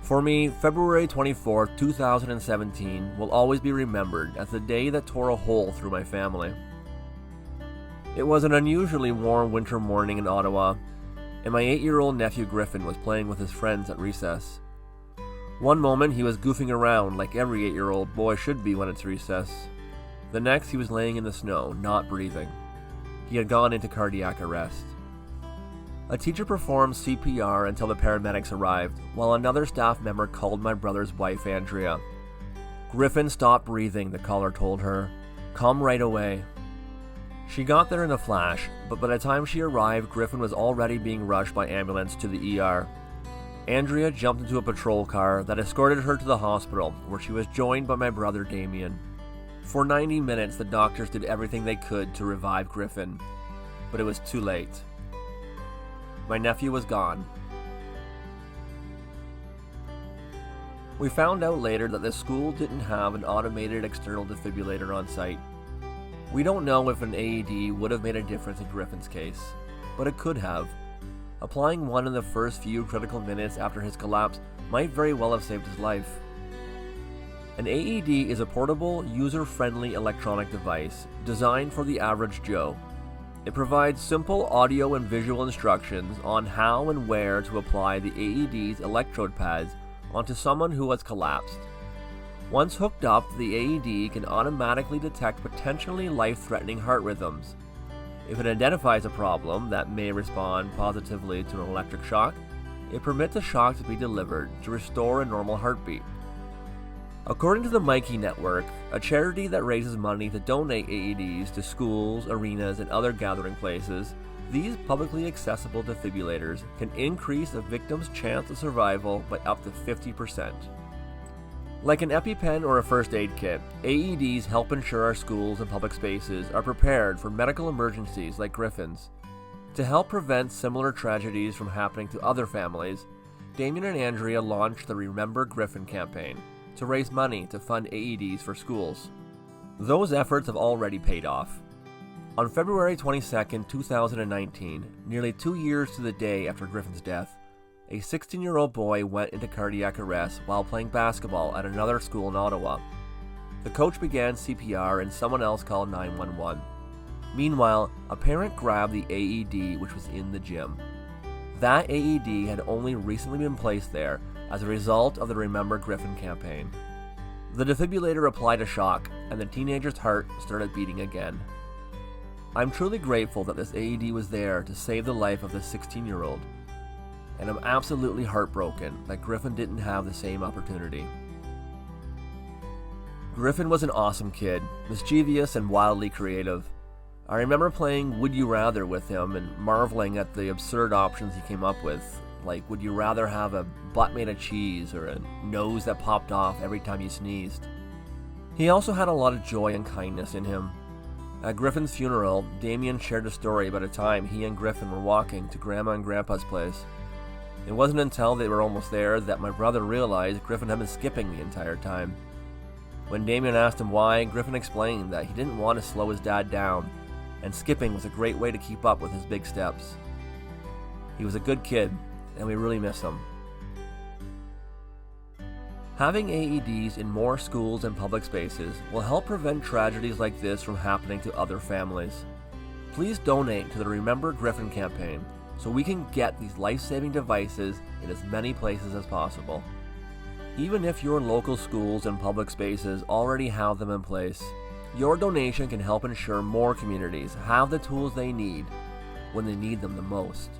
For me, February 24th, 2017 will always be remembered as the day that tore a hole through my family. It was an unusually warm winter morning in Ottawa, and my 8-year-old nephew Griffin was playing with his friends at recess. One moment he was goofing around like every 8-year-old boy should be when it's recess. The next he was laying in the snow, not breathing. He had gone into cardiac arrest. A teacher performed CPR until the paramedics arrived, while another staff member called my brother's wife, Andrea. "Griffin stopped breathing," the caller told her. "Come right away." She got there in a flash, but by the time she arrived, Griffin was already being rushed by ambulance to the ER. Andrea jumped into a patrol car that escorted her to the hospital, where she was joined by my brother Damien. For 90 minutes, the doctors did everything they could to revive Griffin, but it was too late. My nephew was gone. We found out later that the school didn't have an automated external defibrillator on site. We don't know if an AED would have made a difference in Griffin's case, but it could have. Applying one in the first few critical minutes after his collapse might very well have saved his life. An AED is a portable, user-friendly electronic device designed for the average Joe. It provides simple audio and visual instructions on how and where to apply the AED's electrode pads onto someone who has collapsed. Once hooked up, the AED can automatically detect potentially life-threatening heart rhythms. If it identifies a problem that may respond positively to an electric shock, it permits a shock to be delivered to restore a normal heartbeat. According to the Mikey Network, a charity that raises money to donate AEDs to schools, arenas, and other gathering places, these publicly accessible defibrillators can increase a victim's chance of survival by up to 50%. Like an EpiPen or a first aid kit, AEDs help ensure our schools and public spaces are prepared for medical emergencies like Griffin's. To help prevent similar tragedies from happening to other families, Damien and Andrea launched the Remember Griffin campaign to raise money to fund AEDs for schools. Those efforts have already paid off. On February 22, 2019, nearly 2 years to the day after Griffin's death, a 16-year-old boy went into cardiac arrest while playing basketball at another school in Ottawa. The coach began CPR and someone else called 911. Meanwhile, a parent grabbed the AED which was in the gym. That AED had only recently been placed there as a result of the Remember Griffin campaign. The defibrillator applied a shock, and the teenager's heart started beating again. I'm truly grateful that this AED was there to save the life of this 16-year-old, and I'm absolutely heartbroken that Griffin didn't have the same opportunity. Griffin was an awesome kid, mischievous and wildly creative. I remember playing Would You Rather with him and marveling at the absurd options he came up with, like would you rather have a butt made of cheese or a nose that popped off every time you sneezed. He also had a lot of joy and kindness in him. At Griffin's funeral, Damien shared a story about a time he and Griffin were walking to Grandma and Grandpa's place. It wasn't until they were almost there that my brother realized Griffin had been skipping the entire time. When Damien asked him why, Griffin explained that he didn't want to slow his dad down, and skipping was a great way to keep up with his big steps. He was a good kid, and we really miss him. Having AEDs in more schools and public spaces will help prevent tragedies like this from happening to other families. Please donate to the Remember Griffin campaign so we can get these life-saving devices in as many places as possible. Even if your local schools and public spaces already have them in place, your donation can help ensure more communities have the tools they need when they need them the most.